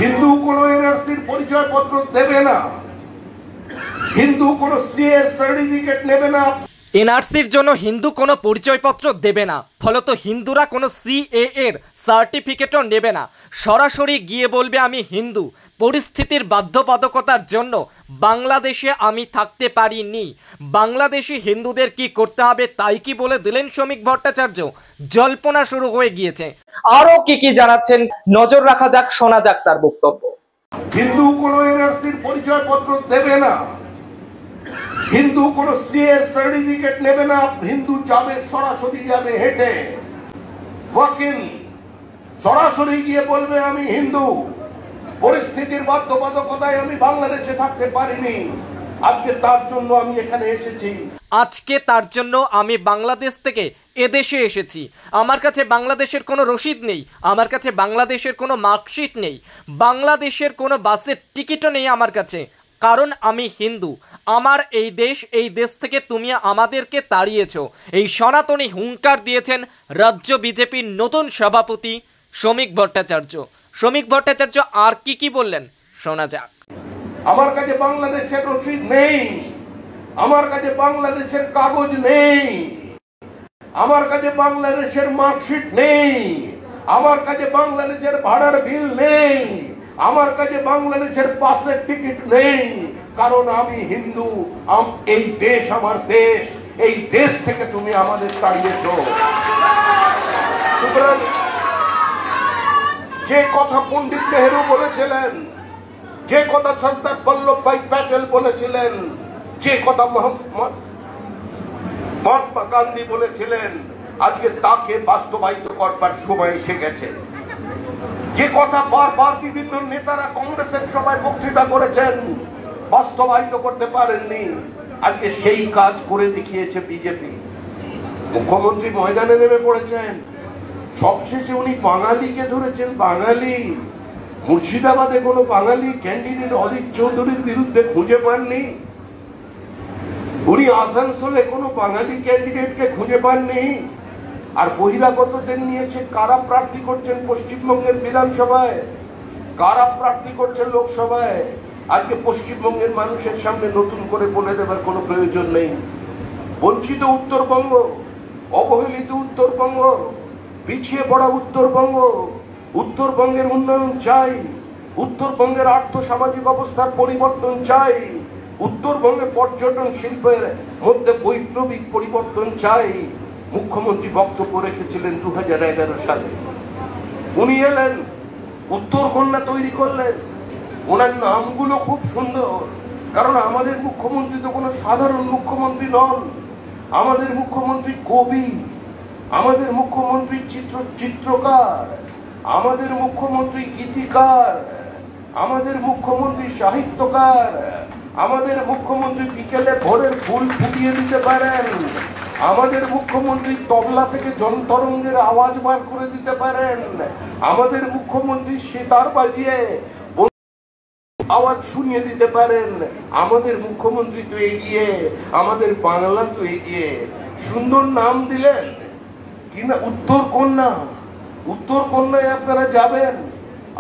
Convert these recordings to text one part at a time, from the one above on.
হিন্দু কোনো এনআরসির পরিচয়পত্র দেবে না, হিন্দু কোনো সিএ সার্টিফিকেট নেবে না। এনআরসির জন্য হিন্দু কোনো পরিচয়পত্র দেবে না, ফলত হিন্দুরা কোনো সিএ এর সার্টিফিকেটও নেবে না। সরাসরি গিয়ে বলবে আমি হিন্দু। পরিস্থিতির বাধ্যবাধকতার জন্য বাংলাদেশে আমি থাকতে পারিনি। বাংলাদেশি হিন্দুদের কি করতে হবে তাই কি বলে দিলেন শ্রমিক ভট্টাচার্য? জল্পনা শুরু হয়ে গিয়েছে। আরো কি জানাচ্ছেন নজর রাখা যাক, শোনা যাক তার বক্তব্য। হিন্দু কোনো এনআরসির পরিচয়পত্র দেবে না, হিন্দু কোনো সিএ সার্টিফিকেট নেবে না। হিন্দু যাবে, সরাসরি যাবে হেঁটে, ওয়াকিল সরাসরি গিয়ে বলবে আমি হিন্দু। পরিস্থিতির বাধ্যবাধকতায় আমি বাংলাদেশে থাকতে পারিনি, আজকে তার জন্য আমি এখানে এসেছি। আজকে তার জন্য আমি বাংলাদেশ থেকে এদেশে এসেছি। আমার কাছে বাংলাদেশের কোনো রসিদ নেই, আমার কাছে বাংলাদেশের কোনো মার্কশিট নেই, বাংলাদেশের কোনো বাসের টিকিটও নেই আমার কাছে, কারণ আমি হিন্দু। আমার এই দেশ থেকে তুমি আমাদেরকে তাড়িয়েছো। এই সনাতনী হুঙ্কার দিয়েছেন রাজ্য বিজেপির নতুন সভাপতি শ্রমিক ভট্টাচার্য। শ্রমিক ভট্টাচার্য আর কি বললেন শোনা যাক। আমার কাছে বাংলাদেশের রসিদ নেই, আমার কাছে বাংলাদেশের কাগজ নেই, আমার কাছে বাংলাদেশের মার্কশিট নেই, আমার কাছে বাংলাদেশের ভাড়ার বিল নেই, আমার কাছে বাংলাদেশের বাসের টিকিট নেই, কারণ আমি হিন্দু। এই দেশ আমার দেশ, এই দেশ থেকে তুমি আমাদের তাড়িয়েছো। সুতরাং যে কথা পণ্ডিত নেহেরু বলেছিলেন, যে কথা সর্দার বল্লভভাই প্যাটেল বলেছিলেন, যে কথা মহাত্মা গান্ধী বলেছিলেন, আজকে তাকে বাস্তবায়িত করবার সময় এসে গেছে। যে কথা বারবার বিভিন্ন নেতারা কংগ্রেসের সভায় বক্তৃতা করেছেন, বাস্তবায়িত করতে পারেননি, আজকে সেই কাজ করে দেখিয়েছে বিজেপি। মুখ্যমন্ত্রী ময়দানে নেমে পড়েছেন, সবশেষে উনি বাঙালিকে ধরেছেন। বাঙালি মুর্শিদাবাদে কোনো বাঙালি ক্যান্ডিডেট অধীর চৌধুরীর বিরুদ্ধে খুঁজে পাননি, উনি আসানসোলে কোনো বাঙালি ক্যান্ডিডেটকে খুঁজে পাননি। আর বহিরাগতদের নিয়েছে, কারা প্রার্থী করছেন পশ্চিমবঙ্গের বিধানসভায়, কারা প্রার্থী করছেন লোকসভায়। আজকে পশ্চিমবঙ্গের মানুষের সামনে নতুন করে বলে দেবার কোনো প্রয়োজন নেই। বঞ্চিত উত্তরবঙ্গ, অবহেলিত উত্তরবঙ্গ, পিছিয়ে পড়া উত্তরবঙ্গ, উত্তরবঙ্গের উন্নয়ন চাই, উত্তরবঙ্গের আর্থ সামাজিক অবস্থার পরিবর্তন চাই, উত্তরবঙ্গে পর্যটন শিল্পের মধ্যে বৈপ্লবিক পরিবর্তন চাই। মুখ্যমন্ত্রী বক্তব্য রেখেছিলেন 2011 সালে। উনি এলেন, উত্তরকন্যা তৈরি করলেন। ওনার নামগুলো খুব সুন্দর, কারণ আমাদের মুখ্যমন্ত্রী তো কোনো সাধারণ মুখ্যমন্ত্রী নন। আমাদের মুখ্যমন্ত্রী কবি, আমাদের মুখ্যমন্ত্রী চিত্রকার, আমাদের মুখ্যমন্ত্রী গীতিকার, আমাদের মুখ্যমন্ত্রী সাহিত্যকার, আমাদের মুখ্যমন্ত্রী বিকেলে ভোরের ফুল ফুটিয়ে দিতে পারেন, আমাদের মুখ্যমন্ত্রী তবলা থেকে জনতরঙ্গের আওয়াজ বার করে দিতে পারেন, আমাদের মুখ্যমন্ত্রী সেতার বাজিয়ে আওয়াজ শুনিয়ে দিতে পারেন। আমাদের মুখ্যমন্ত্রী তো এগিয়ে, আমাদের বাংলা তো এগিয়ে। সুন্দর নাম দিলেন কিনা উত্তরকন্যা। উত্তরকন্যায় আপনারা যাবেন,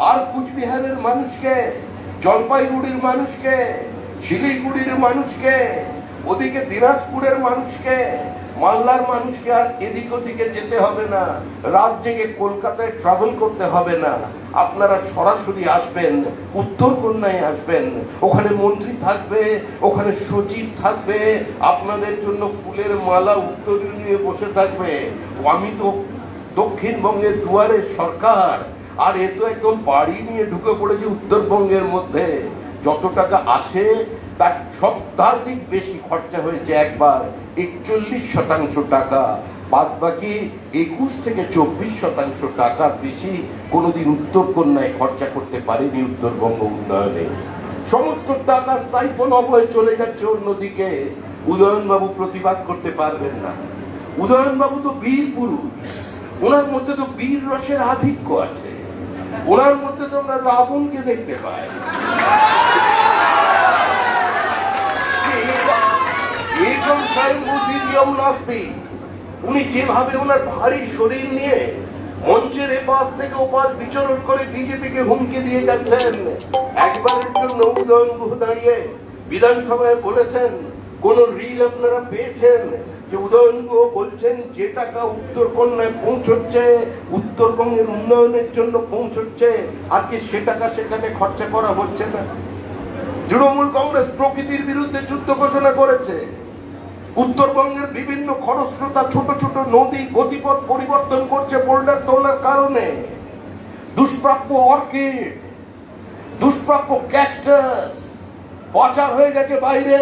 আর কুচবিহারের মানুষকে, জলপাইগুড়ির মানুষকে, শিলিগুড়ির মানুষকে, ওদিকে দিনাজপুরের মানুষকে, মালদার মানুষকে আর এদিক ওদিকে যেতে হবে না, রাত জেগে কলকাতায় ট্রাভেল করতে হবে না। আপনারা সরাসরি আসবেন, উত্তরকন্যায় আসবেন। ওখানে মন্ত্রী থাকবে, ওখানে সচিব থাকবে, আপনাদের জন্য ফুলের মালা উত্তরীয় নিয়ে বসে থাকবে। আমি তো দক্ষিণবঙ্গের দুয়ারে সরকার, আর এ তো একদম বাড়ি নিয়ে ঢুকে পড়েছে উত্তরবঙ্গের মধ্যে। যত টাকা আসে তার সপ্তাধিক বেশি খরচা হয়েছে একবার, 41% টাকা। বাদ বাকি 21 থেকে 24% টাকার বেশি কোনোদিন উত্তরকন্যায় খরচা করতে পারেনি উত্তরবঙ্গ উন্নয়নে। সমস্ত টাকা সাইফন অবয়ে চলে যাচ্ছে অন্যদিকে। উদয়নবাবু প্রতিবাদ করতে পারবেন না। উদয়নবাবু তো বীর পুরুষ, ওনার মধ্যে তো বীর রসের আধিক্য আছে, ওনার মধ্যে তো আমরা রাবণকে দেখতে পাই। উনি যেভাবে ওনার ভারী শরীর নিয়ে মঞ্চের এপাশ থেকে ওপাশ বিচরণ করে বিজেপিকে হুমকি দিয়ে যাচ্ছেন। একবারের জন্য উদয়ন গুহ দাঁড়িয়ে বিধানসভায় বলেছেন, কোন রিল আপনারা পেয়েছেন যে উদয়ন গুহ বলছেন যে টাকা উত্তরকন্যায় পৌঁছচ্ছে, উত্তরবঙ্গের উন্নয়নের জন্য পৌঁছচ্ছে, আর কি সে টাকা সেখানে খরচা করা হচ্ছে না? তৃণমূল কংগ্রেস প্রকৃতির বিরুদ্ধে যুদ্ধ ঘোষণা করেছে। উত্তরবঙ্গের বিভিন্ন খরস্রোতা ছোট ছোট নদী গতিপথ পরিবর্তন করছে বোল্ডার তোলার কারণে। দুষ্প্রাপ্য অর্কিড, দুষ্প্রাপ্য ক্যাকটাস পাচার হয়ে গেছে বাইরে।